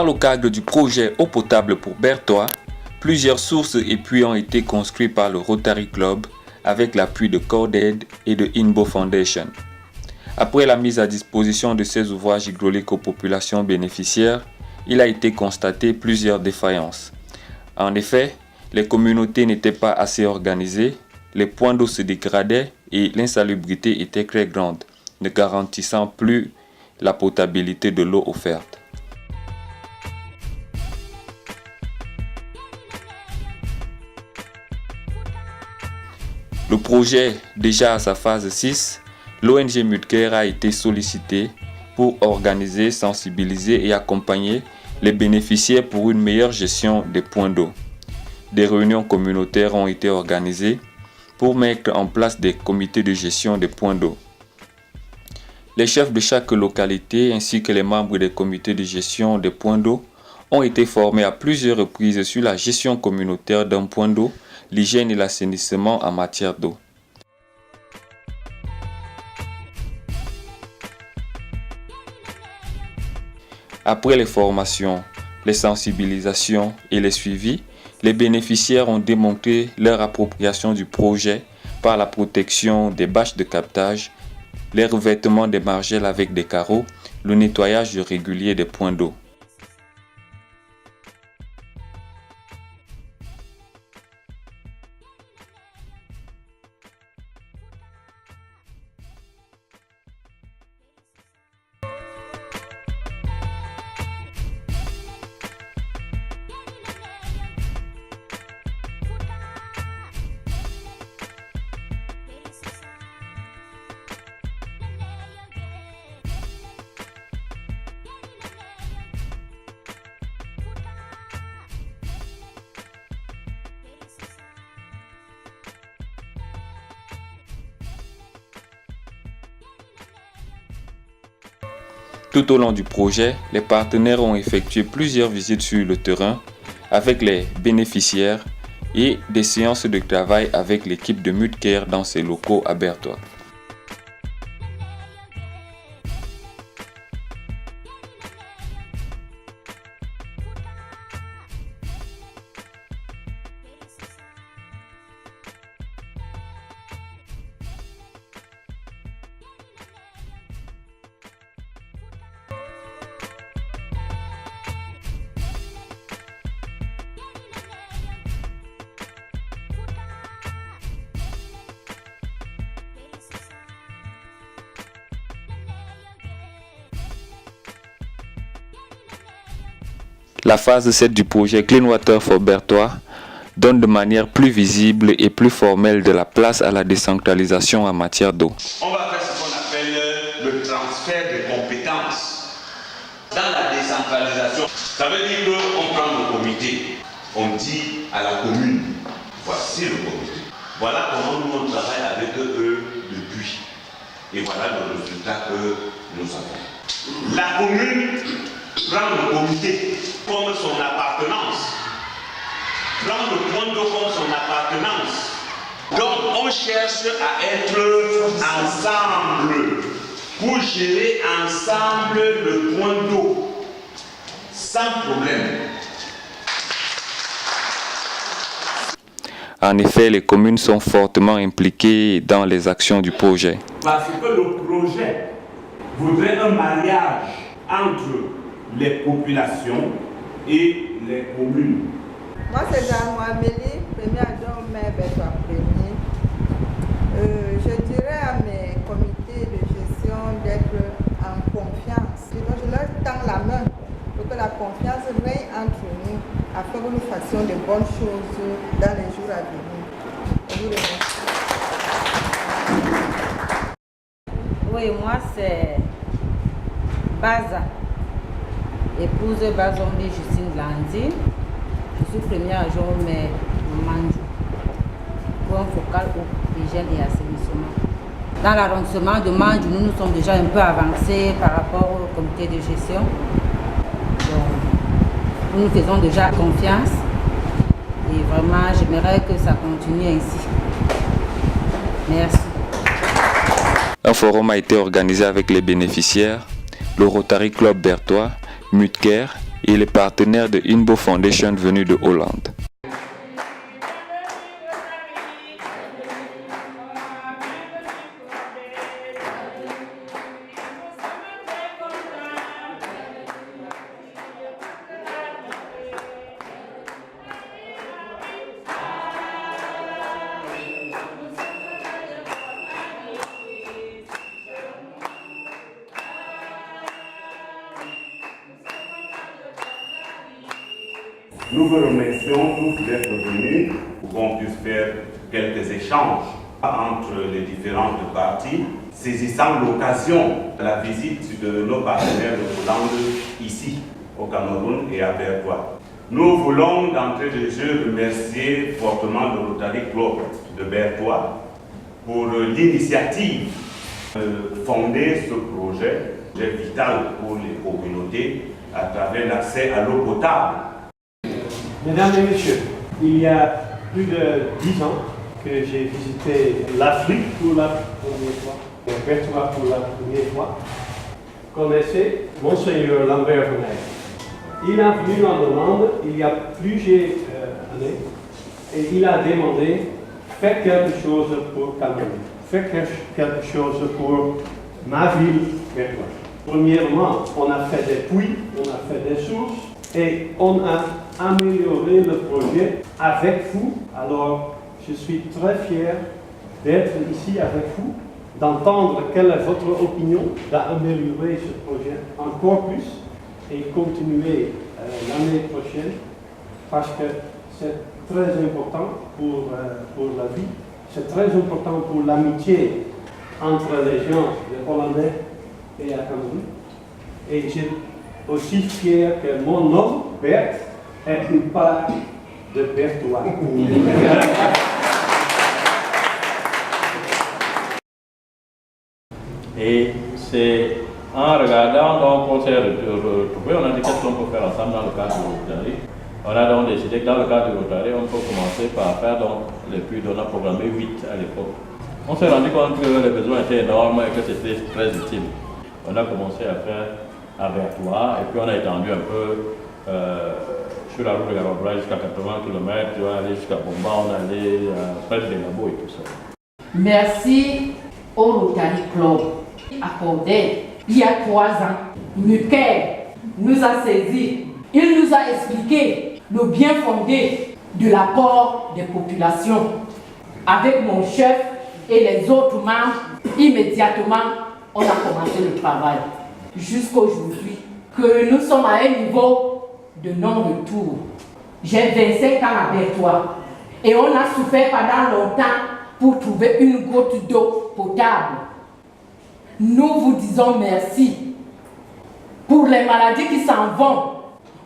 Dans le cadre du projet Eau potable pour Bertois, plusieurs sources et puits ont été construits par le Rotary Club avec l'appui de Cordaid et de Inbo Foundation. Après la mise à disposition de ces ouvrages hydrauliques aux populations bénéficiaires, il a été constaté plusieurs défaillances. En effet, les communautés n'étaient pas assez organisées, les points d'eau se dégradaient et l'insalubrité était très grande, ne garantissant plus la potabilité de l'eau offerte. Le projet, déjà à sa phase 6, l'ONG Mutker a été sollicité pour organiser, sensibiliser et accompagner les bénéficiaires pour une meilleure gestion des points d'eau. Des réunions communautaires ont été organisées pour mettre en place des comités de gestion des points d'eau. Les chefs de chaque localité ainsi que les membres des comités de gestion des points d'eau ont été formés à plusieurs reprises sur la gestion communautaire d'un point d'eau, l'hygiène et l'assainissement en matière d'eau. Après les formations, les sensibilisations et les suivis, les bénéficiaires ont démontré leur appropriation du projet par la protection des bâches de captage, les revêtements des margelles avec des carreaux, le nettoyage régulier des points d'eau. Tout au long du projet, les partenaires ont effectué plusieurs visites sur le terrain avec les bénéficiaires et des séances de travail avec l'équipe de Mutker dans ses locaux à Bertois. La phase 7 du projet Clean Water for Bertois donne de manière plus visible et plus formelle de la place à la décentralisation en matière d'eau. On va faire ce qu'on appelle le transfert des compétences. Dans la décentralisation, ça veut dire qu'on prend le comité, on dit à la commune, voici le comité. Voilà comment nous on travaille avec eux depuis. Et voilà le résultat que nous avons. La commune prend le comité comme son appartenance. Prend le point d'eau comme son appartenance. Donc on cherche à être ensemble pour gérer ensemble le point d'eau sans problème. En effet, les communes sont fortement impliquées dans les actions du projet. Parce que le projet voudrait un mariage entre les populations et les communes. Moi, c'est Jean Amélie, premier adjoint au maire Bertois premier. Je dirais à mes comités de gestion d'être en confiance. Donc, je leur tends la main pour que la confiance règne entre nous afin que nous fassions de bonnes choses dans les jours à venir. Je vous remercie. Oui, moi c'est Baza, épouse Bazombi Justine Landi. Je suis premier adjoint au maire Mandjou pour un focal eau, hygiène et assainissement. Dans l'arrondissement de Mandjou, nous sommes déjà un peu avancés par rapport au comité de gestion. Donc, nous faisons déjà confiance et vraiment j'aimerais que ça continue ainsi. Merci. Un forum a été organisé avec les bénéficiaires, le Rotary Club Bertois, Mutker Il est partenaire de Inbo Foundation venu de Hollande. Nous vous remercions tous d'être venus pour qu'on puisse faire quelques échanges entre les différentes parties, saisissant l'occasion de la visite de nos partenaires de Hollande ici, au Cameroun et à Bertois. Nous voulons d'entrée de jeu remercier fortement le Rotary Club de Bertois pour l'initiative de fonder ce projet vital pour les communautés à travers l'accès à l'eau potable. Mesdames et messieurs, il y a plus de 10 ans que j'ai visité l'Afrique pour la première fois, Bertois pour la première fois. Connaissez Monseigneur Lambert Vermeij. Il est venu en Hollande il y a plusieurs années et il a demandé faites quelque chose pour Cameroun, faites quelque chose pour ma ville Bertois. Premièrement, on a fait des puits, on a fait des sources et on a amélioré le projet avec vous. Alors, je suis très fier d'être ici avec vous, d'entendre quelle est votre opinion, d'améliorer ce projet encore plus et continuer l'année prochaine parce que c'est très important pour la vie, c'est très important pour l'amitié entre les gens, les Hollandais et à Cameroun. Et je suis aussi fier que mon nom, Bert, est une part de Bertois. Et c'est en regardant, donc on s'est retrouvés, on a dit qu'est-ce qu'on peut faire ensemble dans le cadre du Rotary. On a donc décidé que dans le cadre du Rotary, on peut commencer par faire donc les puits, on a programmé 8 à l'époque. On s'est rendu compte que les besoins étaient énormes et que c'était très utile. On a commencé à faire à Bertois et puis on a étendu un peu sur la route de Garabra jusqu'à 80 km, on est allé jusqu'à Bomba, on est allé près des labos et tout ça. Merci au Rotary Club accordé il y a 3 ans. Muker nous a saisis, il nous a expliqué le bien fondé de l'apport des populations. Avec mon chef et les autres membres, immédiatement, on a commencé le travail. Jusqu'aujourd'hui, que nous sommes à un niveau de non-retour. J'ai 25 ans à Bertois et on a souffert pendant longtemps pour trouver une goutte d'eau potable. Nous vous disons merci pour les maladies qui s'en vont,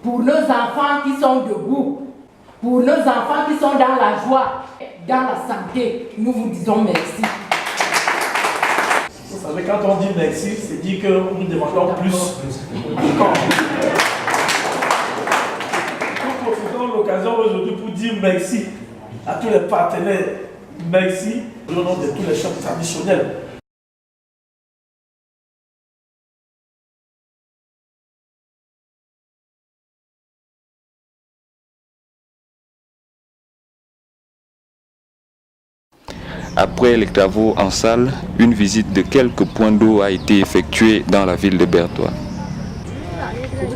pour nos enfants qui sont debout, pour nos enfants qui sont dans la joie, dans la santé. Nous vous disons merci. Vous savez, quand on dit merci, c'est dire que nous demandons plus encore. Nous profitons de l'occasion aujourd'hui pour dire merci à tous les partenaires. Merci au nom de tous les chefs traditionnels. Après les travaux en salle, une visite de quelques points d'eau a été effectuée dans la ville de Bertois.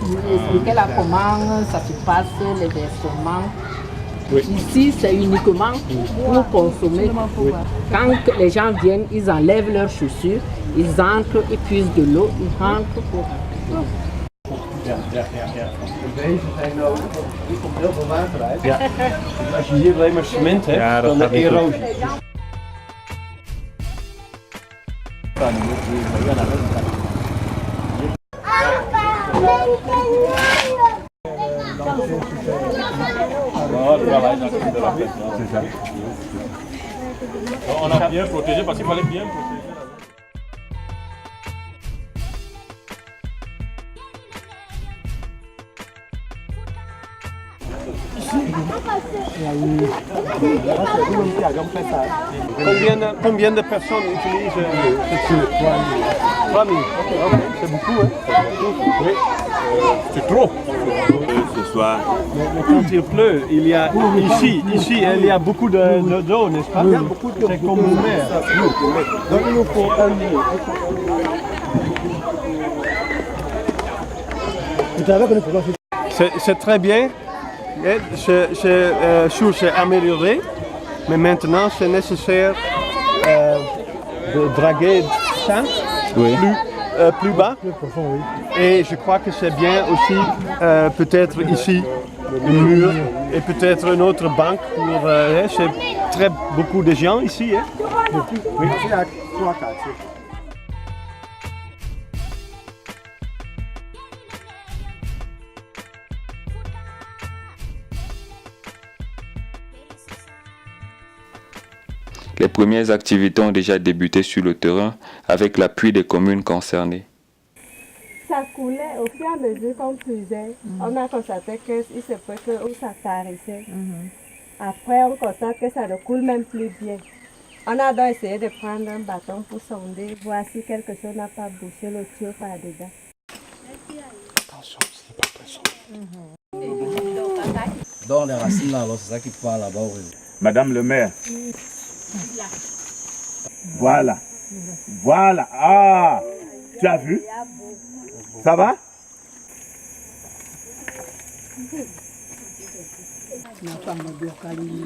Je vais expliquer là comment ça se passe, les versements. Oui. Ici, c'est uniquement pour consommer. Oui. Quand les gens viennent, ils enlèvent leurs chaussures, ils entrent, ils puisent de l'eau, ils rentrent pour... Ja. Deze zijn nodig, die komt heel veel water uit. Ja. Als je hier alleen maar cement hebt, dan de erosie. On a bien protégé parce qu'il fallait bien protéger. Combien de personnes utilisent ce truc? 3000. C'est beaucoup, hein? Oui. C'est trop. Ce soir. Mais quand il pleut, il y a ici, il y a beaucoup d'eau, n'est-ce pas? Il y a beaucoup d'eau. C'est comme une mer. Donc il nous faut un lit. C'est très bien. C'est amélioré, mais maintenant c'est nécessaire de draguer ça plus bas. Et je crois que c'est bien aussi peut-être ici une mur et peut-être une autre banque pour c'est très beaucoup de gens ici. Hein? Oui. Les premières activités ont déjà débuté sur le terrain avec l'appui des communes concernées. Ça coulait au fur et à mesure qu'on faisait. On a constaté qu'il se peut que ça tarissait. Après, on constate que ça ne coule même plus bien. On a donc essayé de prendre un bâton pour sonder, voir si quelque chose n'a pas bouché le tuyau par dedans. Attention, ce n'est pas très sombre. Dans les racines là, c'est ça qui part là-bas. Madame le maire. Voilà. Voilà. Ah, tu as vu? Ça va? Ma femme m'a dit